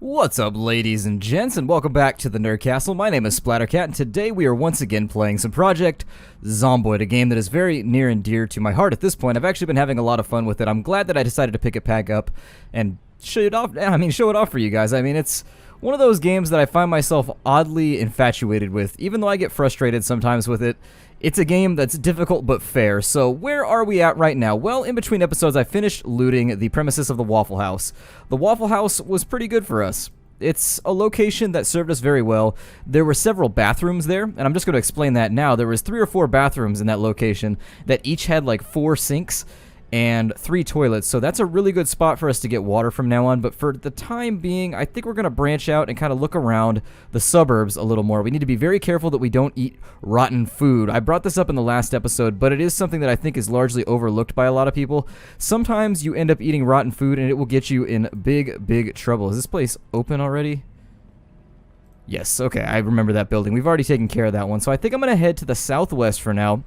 What's up, ladies and gents, and welcome back to the Nerd Castle. My name is Splattercat, and today we are once again playing some Project Zomboid, a game that is very near and dear to my heart at this point. I've actually been having a lot of fun with it. I'm glad that I decided to pick it back up and show it off for you guys. I mean, it's one of those games that I find myself oddly infatuated with, even though I get frustrated sometimes with it. It's a game that's difficult but fair. So where are we at right now? Well, in between episodes, I finished looting the premises of the Waffle House. The Waffle House was pretty good for us. It's a location that served us very well. There were several bathrooms there, and I'm just going to explain that now. There was 3 or 4 bathrooms in that location that each had like 4 sinks and 3 toilets, so that's a really good spot for us to get water from now on. But for the time being, I think we're going to branch out and kind of look around the suburbs a little more. We need to be very careful that we don't eat rotten food. I brought this up in the last episode, but it is something that I think is largely overlooked by a lot of people. Sometimes you end up eating rotten food and it will get you in big trouble. Is this place open already? Yes, okay, I remember that building. We've already taken care of that one, so I think I'm going to head to the southwest for now.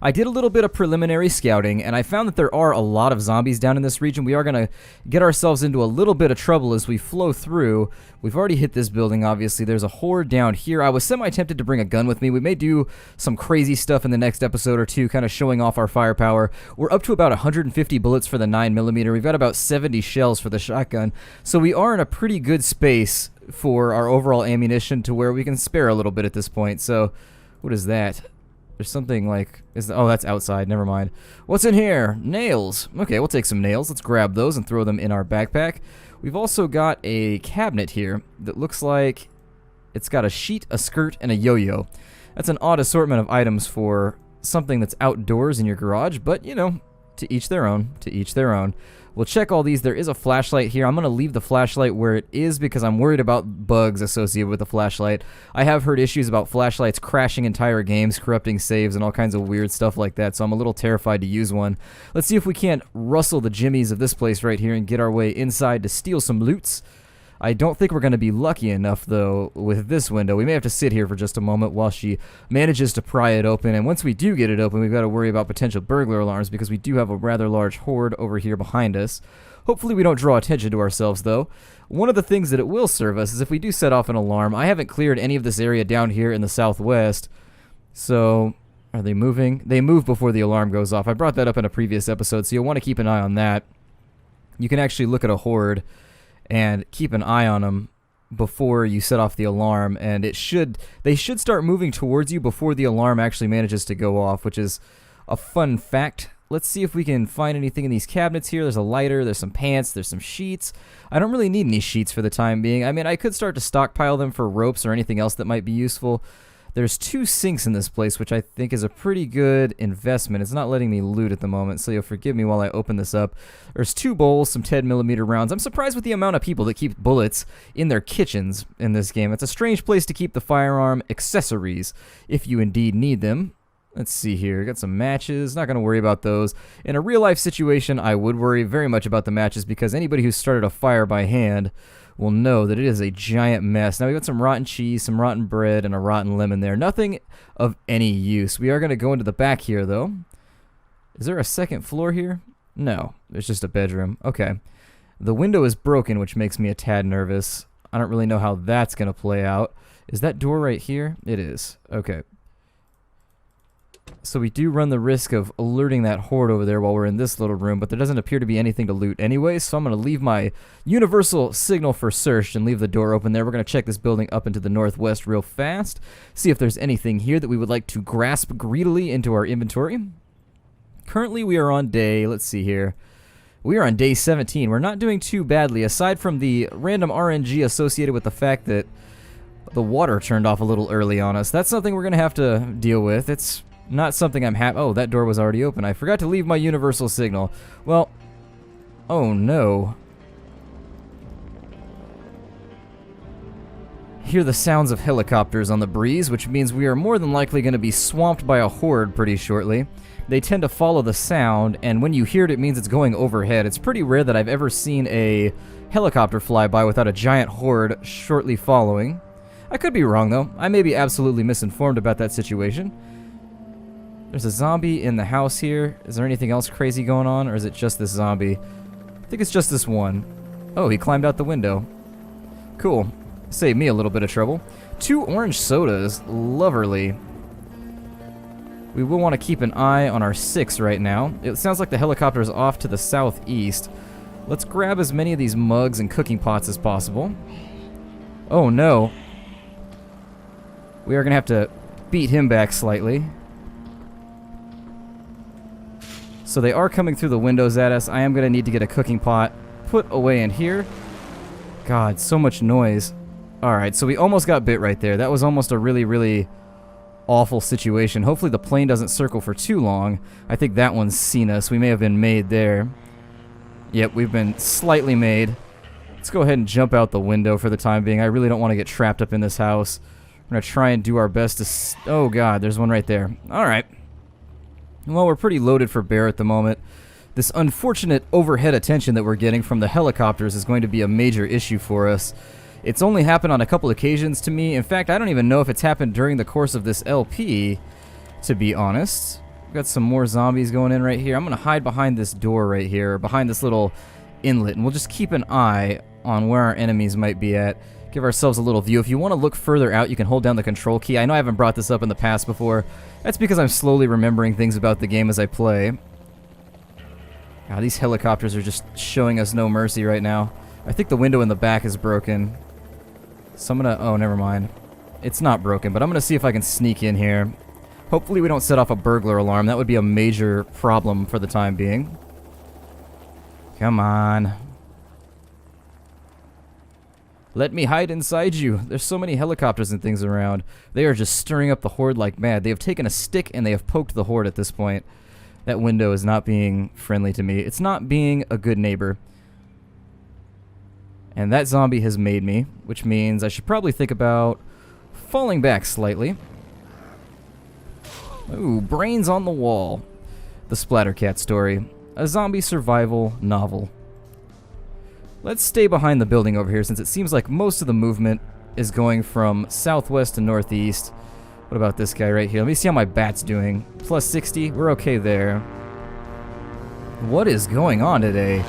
I did a little bit of preliminary scouting, and I found that there are a lot of zombies down in this region. We are going to get ourselves into a little bit of trouble as we flow through. We've already hit this building, obviously. There's a horde down here. I was semi-tempted to bring a gun with me. We may do some crazy stuff in the next episode or two, kind of showing off our firepower. We're up to about 150 bullets for the 9mm. We've got about 70 shells for the shotgun, so we are in a pretty good space for our overall ammunition to where we can spare a little bit at this point. So, what is that? There's something like... oh, that's outside. Never mind. What's in here? Nails. Okay, we'll take some nails. Let's grab those and throw them in our backpack. We've also got a cabinet here that looks like it's got a sheet, a skirt, and a yo-yo. That's an odd assortment of items for something that's outdoors in your garage, but, you know, to each their own. To each their own. We'll check all these. There is a flashlight here. I'm going to leave the flashlight where it is because I'm worried about bugs associated with the flashlight. I have heard issues about flashlights crashing entire games, corrupting saves, and all kinds of weird stuff like that, so I'm a little terrified to use one. Let's see if we can't rustle the jimmies of this place right here and get our way inside to steal some loots. I don't think we're going to be lucky enough, though, with this window. We may have to sit here for just a moment while she manages to pry it open, and once we do get it open, we've got to worry about potential burglar alarms because we do have a rather large horde over here behind us. Hopefully we don't draw attention to ourselves, though. One of the things that it will serve us is if we do set off an alarm. I haven't cleared any of this area down here in the southwest, so... are they moving? They move before the alarm goes off. I brought that up in a previous episode, so you'll want to keep an eye on that. You can actually look at a horde and keep an eye on them before you set off the alarm, and they should start moving towards you before the alarm actually manages to go off, which is a fun fact. Let's see if we can find anything in these cabinets here. There's a lighter, there's some pants, there's some sheets. I don't really need any sheets for the time being. I mean, I could start to stockpile them for ropes or anything else that might be useful. There's 2 sinks in this place, which I think is a pretty good investment. It's not letting me loot at the moment, so you'll forgive me while I open this up. There's 2 bowls, some 10mm rounds. I'm surprised with the amount of people that keep bullets in their kitchens in this game. It's a strange place to keep the firearm accessories, if you indeed need them. Let's see here. Got some matches. Not going to worry about those. In a real-life situation, I would worry very much about the matches because anybody who's started a fire by hand will know that it is a giant mess. Now, we got some rotten cheese, some rotten bread, and a rotten lemon there. Nothing of any use. We are going to go into the back here, though. Is there a second floor here? No, it's just a bedroom. Okay. The window is broken, which makes me a tad nervous. I don't really know how that's going to play out. Is that door right here? It is. Okay. So we do run the risk of alerting that horde over there while we're in this little room, but there doesn't appear to be anything to loot anyway, so I'm going to leave my universal signal for search and leave the door open there. We're going to check this building up into the northwest real fast, see if there's anything here that we would like to grasp greedily into our inventory. Currently we are on day, let's see here, we are on day 17. We're not doing too badly, aside from the random RNG associated with the fact that the water turned off a little early on us. That's something we're going to have to deal with. It's not something I'm happy... oh, that door was already open. I forgot to leave my universal signal. Well, oh no. Hear the sounds of helicopters on the breeze, which means we are more than likely going to be swamped by a horde pretty shortly. They tend to follow the sound, and when you hear it, it means it's going overhead. It's pretty rare that I've ever seen a helicopter fly by without a giant horde shortly following. I could be wrong, though. I may be absolutely misinformed about that situation. There's a zombie in the house here. Is there anything else crazy going on, or is it just this zombie? I think it's just this one. Oh, he climbed out the window. Cool. Save me a little bit of trouble. 2 orange sodas. Loverly. We will want to keep an eye on our 6 right now. It sounds like the helicopter is off to the southeast. Let's grab as many of these mugs and cooking pots as possible. Oh no. We are going to have to beat him back slightly. So they are coming through the windows at us. I am going to need to get a cooking pot put away in here. God, so much noise. Alright, so we almost got bit right there. That was almost a really, really awful situation. Hopefully the plane doesn't circle for too long. I think that one's seen us. We may have been made there. Yep, we've been slightly made. Let's go ahead and jump out the window for the time being. I really don't want to get trapped up in this house. We're going to try and do our best to... Oh god, there's one right there. Alright. Well, we're pretty loaded for bear at the moment. This unfortunate overhead attention that we're getting from the helicopters is going to be a major issue for us. It's only happened on a couple occasions to me. In fact, I don't even know if it's happened during the course of this LP, to be honest. We've got some more zombies going in right here. I'm going to hide behind this door right here, behind this little inlet, and we'll just keep an eye on where our enemies might be at. Give ourselves a little view. If you want to look further out, you can hold down the control key. I know I haven't brought this up in the past before. That's because I'm slowly remembering things about the game as I play. God, these helicopters are just showing us no mercy right now. I think the window in the back is broken. So I'm gonna... Oh, never mind. It's not broken, but I'm gonna see if I can sneak in here. Hopefully we don't set off a burglar alarm. That would be a major problem for the time being. Come on. Let me hide inside you. There's so many helicopters and things around. They are just stirring up the horde like mad. They have taken a stick and they have poked the horde at this point. That window is not being friendly to me. It's not being a good neighbor. And that zombie has made me, which means I should probably think about falling back slightly. Ooh, brains on the wall. The Splattercat story. A zombie survival novel. Let's stay behind the building over here since it seems like most of the movement is going from southwest to northeast. What about this guy right here? Let me see how my bat's doing. Plus 60. We're okay there. What is going on today?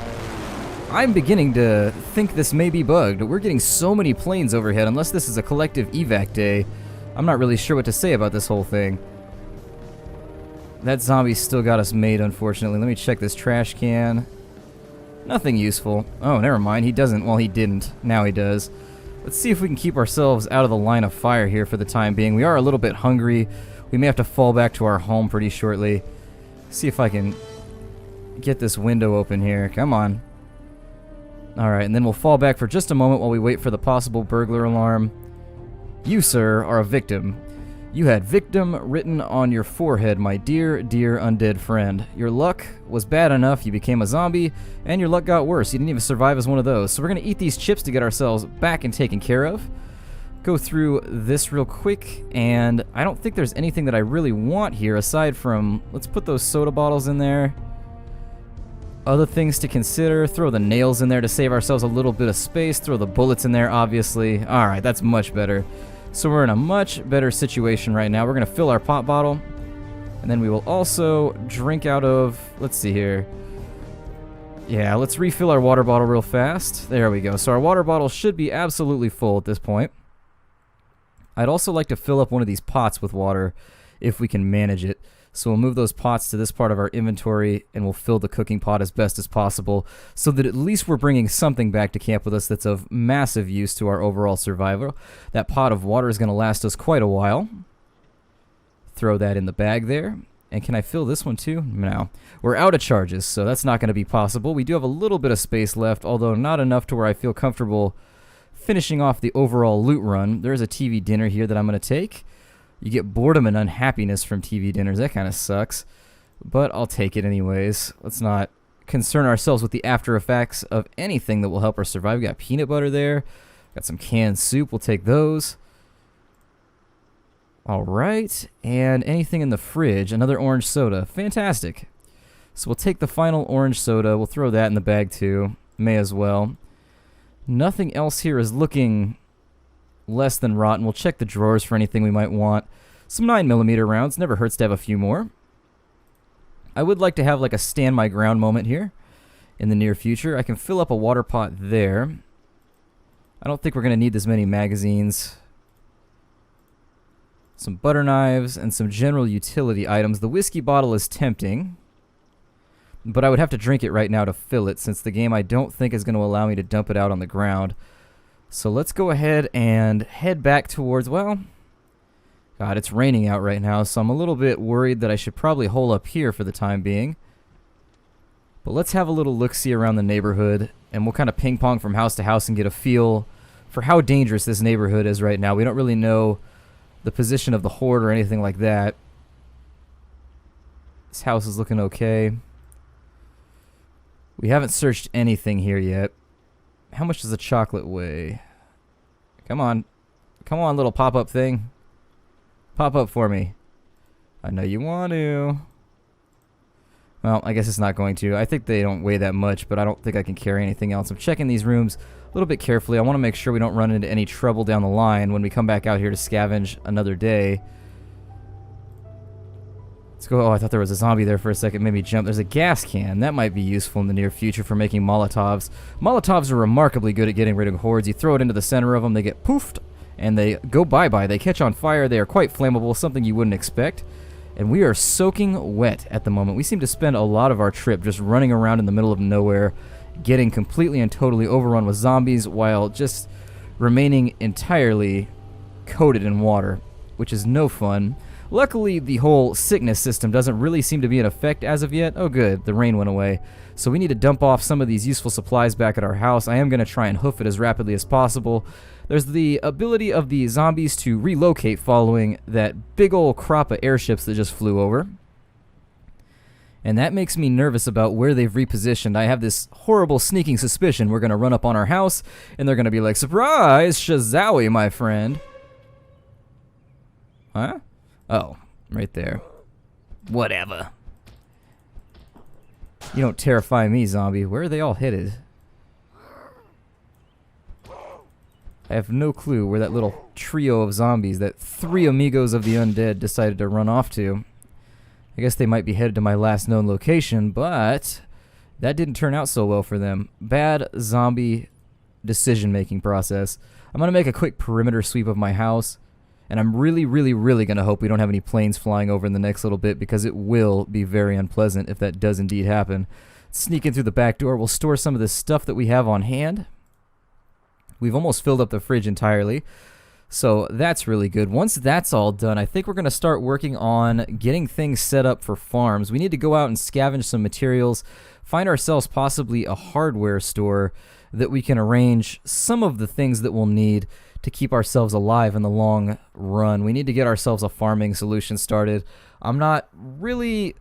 I'm beginning to think this may be bugged. We're getting so many planes overhead. Unless this is a collective evac day, I'm not really sure what to say about this whole thing. That zombie still got us made, unfortunately. Let me check this trash can. Nothing useful. Oh, never mind. He doesn't. Well, he didn't. Now he does. Let's see if we can keep ourselves out of the line of fire here for the time being. We are a little bit hungry. We may have to fall back to our home pretty shortly. See if I can get this window open here. Come on. Alright, and then we'll fall back for just a moment while we wait for the possible burglar alarm. You, sir, are a victim. You had victim written on your forehead, my dear, dear undead friend. Your luck was bad enough, you became a zombie, and your luck got worse. You didn't even survive as one of those. So we're going to eat these chips to get ourselves back and taken care of. Go through this real quick, and I don't think there's anything that I really want here aside from... Let's put those soda bottles in there. Other things to consider. Throw the nails in there to save ourselves a little bit of space. Throw the bullets in there, obviously. Alright, that's much better. So we're in a much better situation right now. We're going to fill our pop bottle. And then we will also drink out of... Let's see here. Yeah, let's refill our water bottle real fast. There we go. So our water bottle should be absolutely full at this point. I'd also like to fill up one of these pots with water if we can manage it. So we'll move those pots to this part of our inventory and we'll fill the cooking pot as best as possible so that at least we're bringing something back to camp with us that's of massive use to our overall survival. That pot of water is going to last us quite a while. Throw that in the bag there. And can I fill this one too? No. We're out of charges, so that's not going to be possible. We do have a little bit of space left, although not enough to where I feel comfortable finishing off the overall loot run. There is a TV dinner here that I'm going to take. You get boredom and unhappiness from TV dinners. That kind of sucks. But I'll take it anyways. Let's not concern ourselves with the after effects of anything that will help us survive. We got peanut butter there. Got some canned soup. We'll take those. Alright. And anything in the fridge. Another orange soda. Fantastic. So we'll take the final orange soda. We'll throw that in the bag too. May as well. Nothing else here is looking... less than rotten. We'll check the drawers for anything we might want. Some 9mm rounds. Never hurts to have a few more. I would like to have like a stand my ground moment here in the near future. I can fill up a water pot there. I don't think we're going to need this many magazines. Some butter knives and some general utility items. The whiskey bottle is tempting, but I would have to drink it right now to fill it, since the game I don't think is going to allow me to dump it out on the ground. So let's go ahead and head back towards, well, God, it's raining out right now, so I'm a little bit worried that I should probably hole up here for the time being. But let's have a little look-see around the neighborhood, and we'll kind of ping-pong from house to house and get a feel for how dangerous this neighborhood is right now. We don't really know the position of the horde or anything like that. This house is looking okay. We haven't searched anything here yet. How much does a chocolate weigh? Come on. Come on, little pop-up thing. Pop up for me. I know you want to. Well, I guess it's not going to. I think they don't weigh that much, but I don't think I can carry anything else. I'm checking these rooms a little bit carefully. I want to make sure we don't run into any trouble down the line when we come back out here to scavenge another day. Let's go. Oh, I thought there was a zombie there for a second. Made me jump. There's a gas can. That might be useful in the near future for making Molotovs. Molotovs are remarkably good at getting rid of hordes. You throw it into the center of them, they get poofed, and they go bye-bye. They catch on fire. They are quite flammable, something you wouldn't expect. And we are soaking wet at the moment. We seem to spend a lot of our trip just running around in the middle of nowhere, getting completely and totally overrun with zombies while just remaining entirely coated in water, which is no fun. Luckily, the whole sickness system doesn't really seem to be in effect as of yet. Oh good, the rain went away. So we need to dump off some of these useful supplies back at our house. I am going to try and hoof it as rapidly as possible. There's the ability of the zombies to relocate following that big ol' crop of airships that just flew over. And that makes me nervous about where they've repositioned. I have this horrible sneaking suspicion we're going to run up on our house, and they're going to be like, "Surprise, Shazowie, my friend." Huh? Oh, right there. Whatever. You don't terrify me, zombie. Where are they all headed? I have no clue where that little trio of zombies, that three amigos of the undead, decided to run off to. I guess they might be headed to my last known location, but that didn't turn out so well for them. Bad zombie decision-making process. I'm going to make a quick perimeter sweep of my house, and I'm really going to hope we don't have any planes flying over in the next little bit, because it will be very unpleasant if that does indeed happen. Sneak in through the back door. We'll store some of this stuff that we have on hand. We've almost filled up the fridge entirely, so that's really good. Once that's all done, I think we're going to start working on getting things set up for farms. We need to go out and scavenge some materials, find ourselves possibly a hardware store that we can arrange some of the things that we'll need to keep ourselves alive in the long run. We need to get ourselves a farming solution started. I'm not really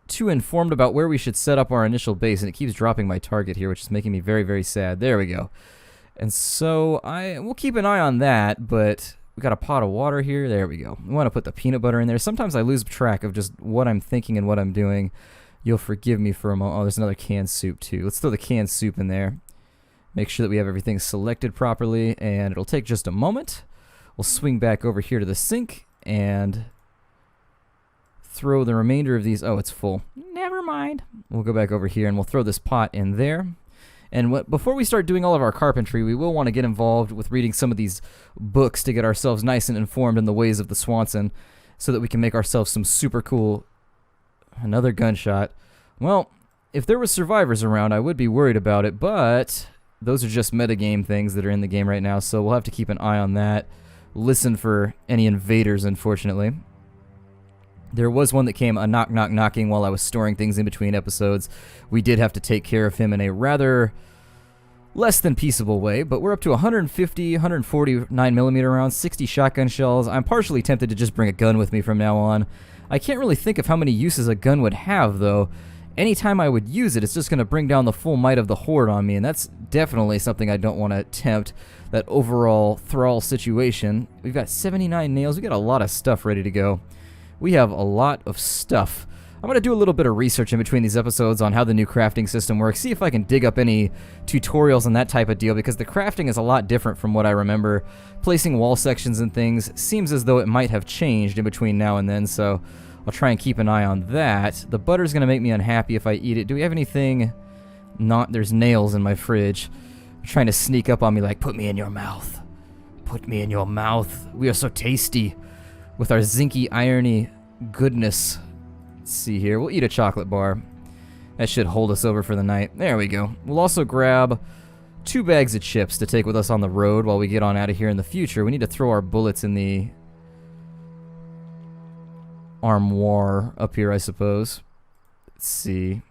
too informed about where we should set up our initial base, and it keeps dropping my target here, which is making me very sad. There we go. And so we'll keep an eye on that, but we got a pot of water here. There we go. We want to put the peanut butter in there. Sometimes I lose track of just what I'm thinking and what I'm doing. You'll forgive me for a moment. Oh, there's another canned soup too. Let's throw the canned soup in there. Make sure that we have everything selected properly, and it'll take just a moment. We'll swing back over here to the sink and throw the remainder of these. Oh, it's full. Never mind. We'll go back over here and we'll throw this pot in there. And before we start doing all of our carpentry, we will want to get involved with reading some of these books to get ourselves nice and informed in the ways of the Swanson, so that we can make ourselves some super cool... Another gunshot. Well, if there were survivors around, I would be worried about it, but those are just metagame things that are in the game right now, so we'll have to keep an eye on that. Listen for any invaders, unfortunately. There was one that came knocking while I was storing things in between episodes. We did have to take care of him in a rather less than peaceable way, but we're up to 150, 140 9mm rounds, 60 shotgun shells. I'm partially tempted to just bring a gun with me from now on. I can't really think of how many uses a gun would have, though. Anytime I would use it, it's just going to bring down the full might of the horde on me, and that's definitely something I don't want to tempt, that overall thrall situation. We've got 79 nails. We got a lot of stuff ready to go. We have a lot of stuff. I'm going to do a little bit of research in between these episodes on how the new crafting system works, see if I can dig up any tutorials and that type of deal, because the crafting is a lot different from what I remember. Placing wall sections and things seems as though it might have changed in between now and then, so I'll try and keep an eye on that. The butter's going to make me unhappy if I eat it. Do we have anything? There's nails in my fridge. trying to sneak up on me like, put me in your mouth. Put me in your mouth. We are so tasty with our zinky irony goodness. Let's see here. We'll eat a chocolate bar. That should hold us over for the night. There we go. We'll also grab 2 bags of chips to take with us on the road while we get on out of here in the future. We need to throw our bullets in the armoire up here, I suppose. Let's see.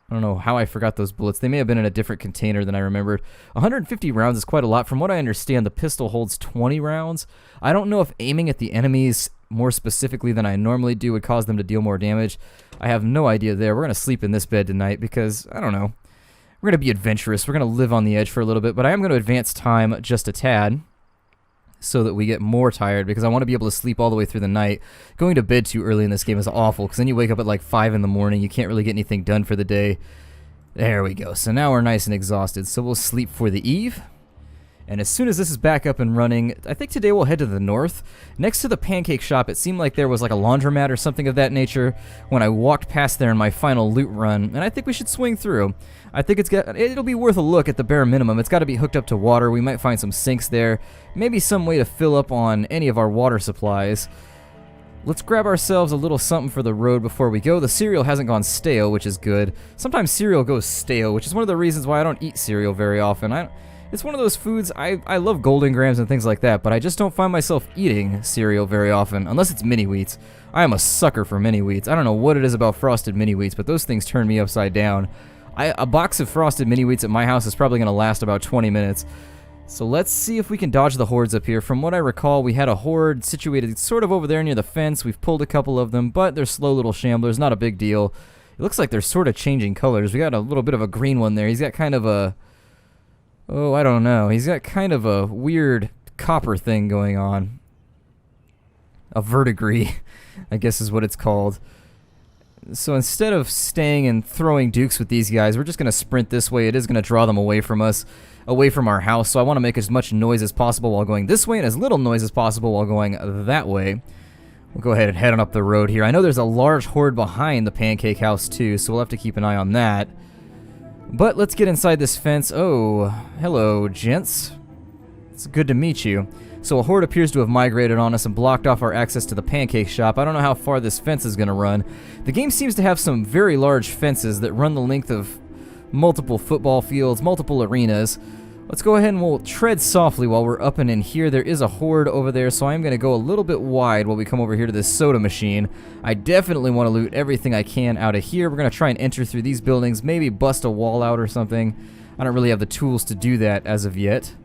I don't know how I forgot those bullets. They may have been in a different container than I remembered. 150 rounds is quite a lot. From what I understand, the pistol holds 20 rounds. I don't know if aiming at the enemies more specifically than I normally do would cause them to deal more damage. I have no idea there. We're going to sleep in this bed tonight because, I don't know. We're going to be adventurous. We're going to live on the edge for a little bit, but I am going to advance time just a tad so that we get more tired because I want to be able to sleep all the way through the night. Going to bed too early in this game is awful because then you wake up at like 5 in the morning. You can't really get anything done for the day. There we go. So now we're nice and exhausted. So we'll sleep for the eve. And as soon as this is back up and running, I think today we'll head to the north. Next to the pancake shop, it seemed like there was like a laundromat or something of that nature when I walked past there in my final loot run, and I think we should swing through. I think it'll be worth a look at the bare minimum. It's got to be hooked up to water. We might find some sinks there. Maybe some way to fill up on any of our water supplies. Let's grab ourselves a little something for the road before we go. The cereal hasn't gone stale, which is good. Sometimes cereal goes stale, which is one of the reasons why I don't eat cereal very often. It's one of those foods, I love Golden Grams and things like that, but I just don't find myself eating cereal very often, unless it's mini wheats. I am a sucker for mini wheats. I don't know what it is about frosted mini wheats, but those things turn me upside down. A box of frosted mini wheats at my house is probably going to last about 20 minutes. So let's see if we can dodge the hordes up here. From what I recall, we had a horde situated sort of over there near the fence. We've pulled a couple of them, but they're slow little shamblers, not a big deal. It looks like they're sort of changing colors. We got a little bit of a green one there. He's got kind of a... Oh, I don't know. He's got kind of a weird copper thing going on. A verdigris, I guess is what it's called. So instead of staying and throwing dukes with these guys, we're just going to sprint this way. It is going to draw them away from us, away from our house. So I want to make as much noise as possible while going this way and as little noise as possible while going that way. We'll go ahead and head on up the road here. I know there's a large horde behind the pancake house too, so we'll have to keep an eye on that. But let's get inside this fence. Oh, hello, gents. It's good to meet you. So a horde appears to have migrated on us and blocked off our access to the pancake shop. I don't know how far this fence is going to run. The game seems to have some very large fences that run the length of multiple football fields, multiple arenas. Let's go ahead and we'll tread softly while we're up and in here. There is a horde over there, so I'm going to go a little bit wide while we come over here to this soda machine. I definitely want to loot everything I can out of here. We're going to try and enter through these buildings, maybe bust a wall out or something. I don't really have the tools to do that as of yet.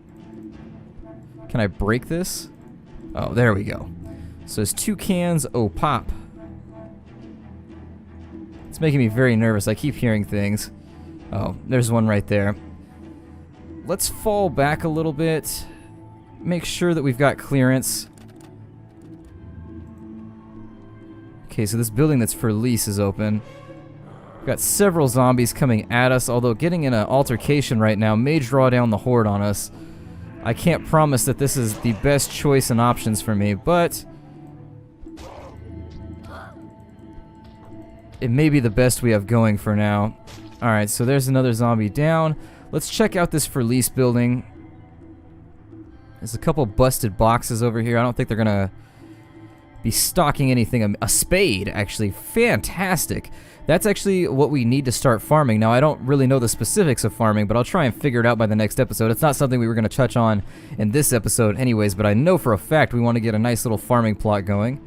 Can I break this? Oh, there we go. So there's 2 cans. Oh, pop. It's making me very nervous. I keep hearing things. Oh, there's one right there. Let's fall back a little bit. Make sure that we've got clearance. Okay, so this building that's for lease is open. We've got several zombies coming at us, although getting in an altercation right now may draw down the horde on us. I can't promise that this is the best choice and options for me, but it may be the best we have going for now. Alright, so there's another zombie down. Let's check out this for lease building. There's a couple busted boxes over here. I don't think they're going to be stocking anything. A spade, actually. Fantastic. That's actually what we need to start farming. Now, I don't really know the specifics of farming, but I'll try and figure it out by the next episode. It's not something we were going to touch on in this episode anyways, but I know for a fact we want to get a nice little farming plot going.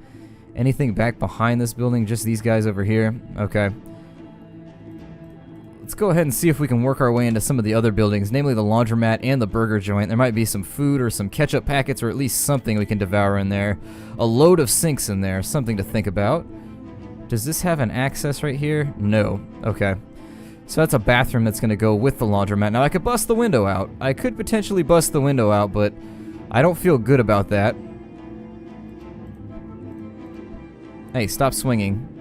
Anything back behind this building? Just these guys over here? Okay. Let's go ahead and see if we can work our way into some of the other buildings, namely the laundromat and the burger joint. There might be some food or some ketchup packets or at least something we can devour in there. A load of sinks in there, something to think about. Does this have an access right here? No. Okay. So that's a bathroom that's going to go with the laundromat. Now I could bust the window out. I could potentially bust the window out, but I don't feel good about that. Hey, stop swinging.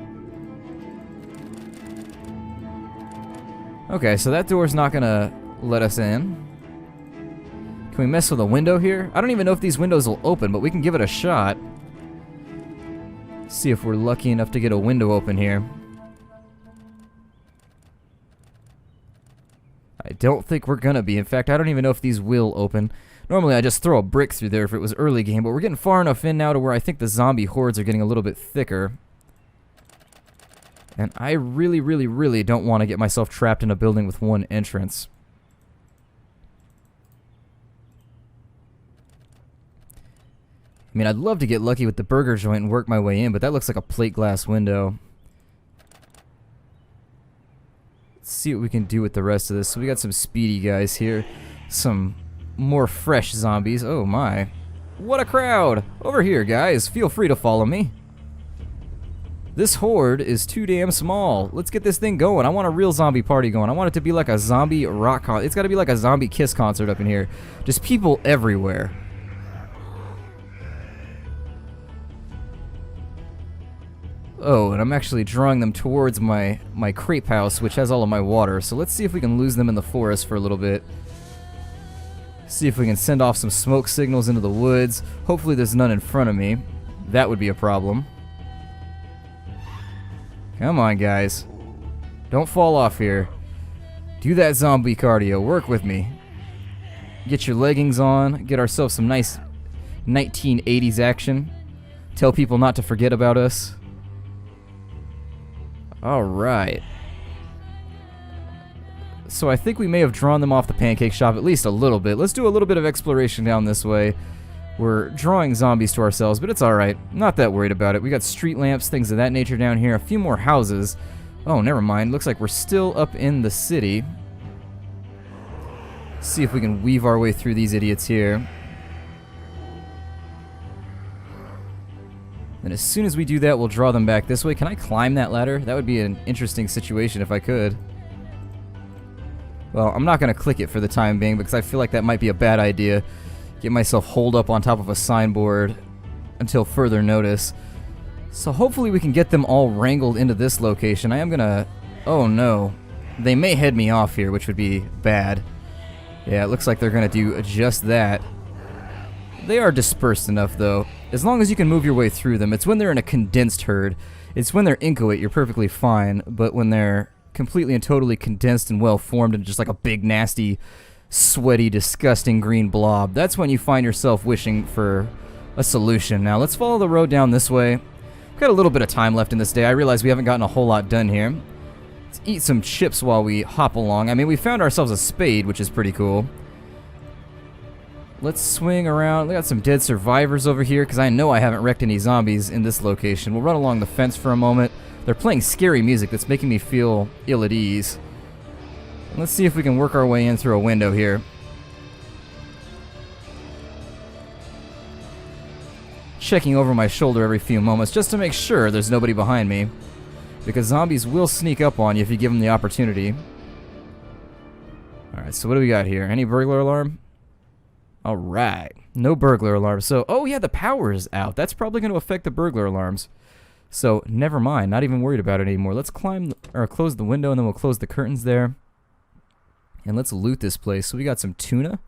Okay, so that door's not gonna let us in. Can we mess with a window here? I don't even know if these windows will open, but we can give it a shot. See if we're lucky enough to get a window open here. I don't think we're gonna be. In fact, I don't even know if these will open. Normally I just throw a brick through there if it was early game, but we're getting far enough in now to where I think the zombie hordes are getting a little bit thicker. And I really, really, really don't want to get myself trapped in a building with one entrance. I mean, I'd love to get lucky with the burger joint and work my way in, but that looks like a plate glass window. Let's see what we can do with the rest of this. So we got some speedy guys here. Some more fresh zombies. Oh my. What a crowd! Over here, guys. Feel free to follow me. This horde is too damn small. Let's get this thing going. I want a real zombie party going. I want it to be like a zombie rock concert. It's got to be like a zombie Kiss concert up in here. Just people everywhere. Oh, and I'm actually drawing them towards my crepe house, which has all of my water. So let's see if we can lose them in the forest for a little bit. See if we can send off some smoke signals into the woods. Hopefully there's none in front of me. That would be a problem. Come on, guys. Don't fall off here. Do that zombie cardio. Work with me. Get your leggings on. Get ourselves some nice 1980s action. Tell people not to forget about us. Alright. So I think we may have drawn them off the pancake shop at least a little bit. Let's do a little bit of exploration down this way. We're drawing zombies to ourselves, but it's alright. Not that worried about it. We got street lamps, things of that nature down here. A few more houses. Oh, never mind. Looks like we're still up in the city. See if we can weave our way through these idiots here. And as soon as we do that, we'll draw them back this way. Can I climb that ladder? That would be an interesting situation if I could. Well, I'm not going to click it for the time being because I feel like that might be a bad idea. Get myself holed up on top of a signboard until further notice. So hopefully we can get them all wrangled into this location. I am going to... Oh no. They may head me off here, which would be bad. Yeah, it looks like they're going to do just that. They are dispersed enough, though. As long as you can move your way through them. It's when they're in a condensed herd. It's when they're inchoate, you're perfectly fine. But when they're completely and totally condensed and well-formed and just like a big, nasty, sweaty, disgusting green blob, that's when you find yourself wishing for a solution. Now, let's follow the road down this way. We've got a little bit of time left in this day. I realize we haven't gotten a whole lot done here. Let's eat some chips while we hop along. I mean, we found ourselves a spade, which is pretty cool. Let's swing around. We got some dead survivors over here because I know I haven't wrecked any zombies in this location. We'll run along the fence for a moment. They're playing scary music that's making me feel ill at ease. Let's see if we can work our way in through a window here. Checking over my shoulder every few moments just to make sure there's nobody behind me. Because zombies will sneak up on you if you give them the opportunity. Alright, so what do we got here? Any burglar alarm? Alright, no burglar alarms. So, oh yeah, the power is out. That's probably going to affect the burglar alarms. So, never mind. Not even worried about it anymore. Let's close the window and then we'll close the curtains there. And let's loot this place. So we got some tuna.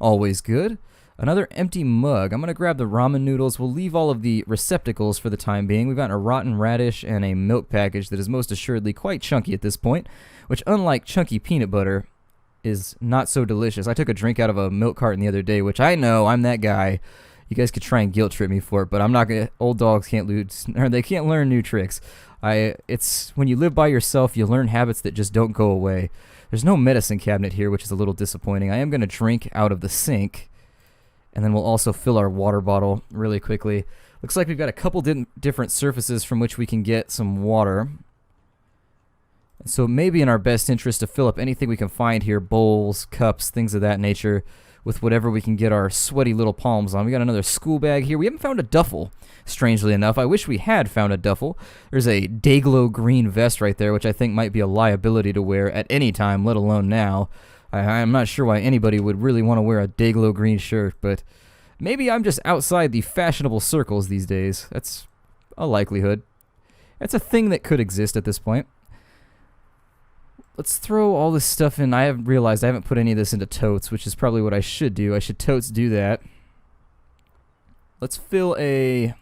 Always good. Another empty mug. I'm going to grab the ramen noodles. We'll leave all of the receptacles for the time being. We've got a rotten radish and a milk package that is most assuredly quite chunky at this point, which, unlike chunky peanut butter, is not so delicious. I took a drink out of a milk carton the other day, which I know, I'm that guy. You guys could try and guilt trip me for it, but I'm not gonna. Old dogs can't lose, or they can't learn new tricks. It's when you live by yourself, you learn habits that just don't go away. There's no medicine cabinet here, which is a little disappointing. I am gonna drink out of the sink, and then we'll also fill our water bottle really quickly. Looks like we've got a couple different surfaces from which we can get some water. So it may be in our best interest to fill up anything we can find here, bowls, cups, things of that nature, with whatever we can get our sweaty little palms on. We got another school bag here. We haven't found a duffel, strangely enough. I wish we had found a duffel. There's a Dayglow green vest right there, which I think might be a liability to wear at any time, let alone now. I'm not sure why anybody would really want to wear a Dayglow green shirt, but maybe I'm just outside the fashionable circles these days. That's a likelihood. That's a thing that could exist at this point. Let's throw all this stuff in. I have realized I haven't put any of this into totes, which is probably what I should do. I should totes do that. Let's fill a...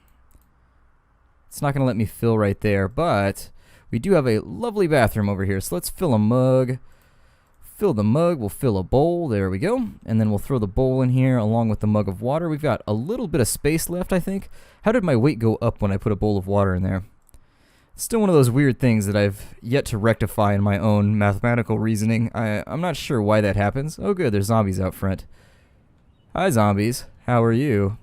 It's not going to let me fill right there, but we do have a lovely bathroom over here. So let's fill a mug, fill the mug. We'll fill a bowl. There we go. And then we'll throw the bowl in here along with the mug of water. We've got a little bit of space left, I think. How did my weight go up when I put a bowl of water in there? Still one of those weird things that I've yet to rectify in my own mathematical reasoning. I'm not sure why that happens. Oh good, there's zombies out front. Hi zombies, how are you?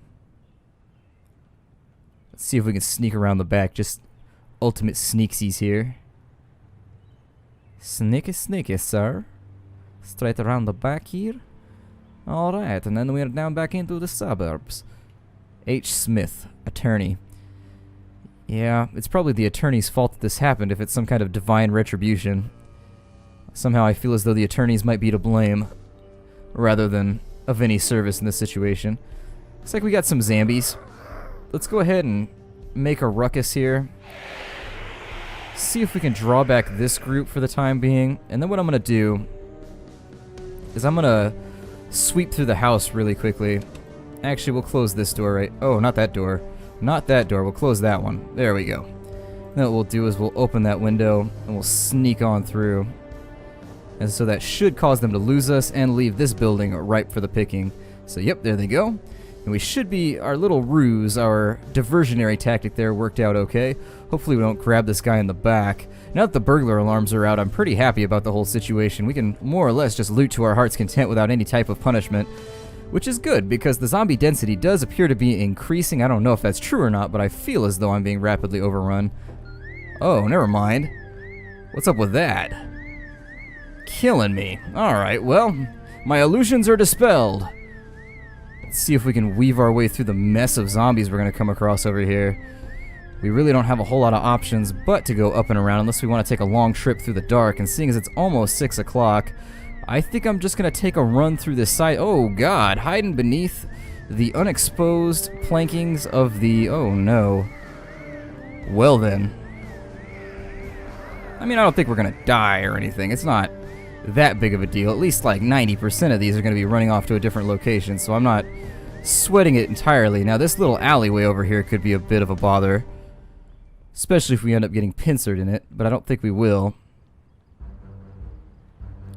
Let's see if we can sneak around the back. Just ultimate sneaksies here. Sneaky, sir. Straight around the back here. Alright, and then we're down back into the suburbs. H. Smith, attorney. Yeah, it's probably the attorney's fault that this happened if it's some kind of divine retribution. Somehow I feel as though the attorneys might be to blame, rather than of any service in this situation. Looks like we got some zombies. Let's go ahead and make a ruckus here. See if we can draw back this group for the time being. And then what I'm going to do is I'm going to sweep through the house really quickly. Actually, we'll close this door right... Oh, not that door. Not that door. We'll close that one. There we go. Then what we'll do is we'll open that window and we'll sneak on through. And so that should cause them to lose us and leave this building ripe for the picking. So yep, there they go. And we should be, our little ruse, our diversionary tactic there worked out okay. Hopefully we don't grab this guy in the back. Now that the burglar alarms are out, I'm pretty happy about the whole situation. We can more or less just loot to our heart's content without any type of punishment. Which is good, because the zombie density does appear to be increasing. I don't know if that's true or not, but I feel as though I'm being rapidly overrun. Oh, never mind. What's up with that? Killing me. Alright, well, my illusions are dispelled. Let's see if we can weave our way through the mess of zombies we're going to come across over here. We really don't have a whole lot of options but to go up and around unless we want to take a long trip through the dark. And seeing as it's almost 6 o'clock... I think I'm just going to take a run through this side. Oh, God. Hiding beneath the unexposed plankings of the... Oh, no. Well, then. I mean, I don't think we're going to die or anything. It's not that big of a deal. At least, like, 90% of these are going to be running off to a different location, so I'm not sweating it entirely. Now, this little alleyway over here could be a bit of a bother, especially if we end up getting pincered in it, but I don't think we will.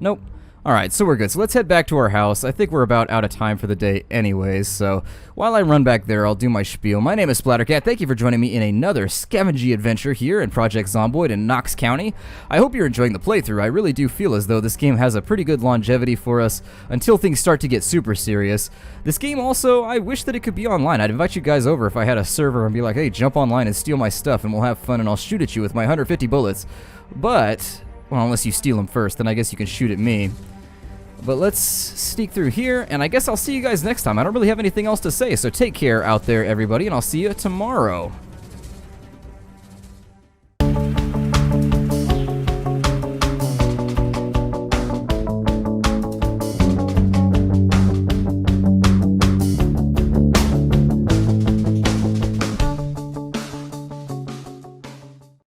Nope. Alright, so we're good. So let's head back to our house. I think we're about out of time for the day anyways, so while I run back there, I'll do my spiel. My name is Splattercat. Thank you for joining me in another scavenging adventure here in Project Zomboid in Knox County. I hope you're enjoying the playthrough. I really do feel as though this game has a pretty good longevity for us until things start to get super serious. This game also, I wish that it could be online. I'd invite you guys over if I had a server and be like, hey, jump online and steal my stuff and we'll have fun and I'll shoot at you with my 150 bullets. But, well, unless you steal them first, then I guess you can shoot at me. But let's sneak through here, and I guess I'll see you guys next time. I don't really have anything else to say, so take care out there, everybody, and I'll see you tomorrow.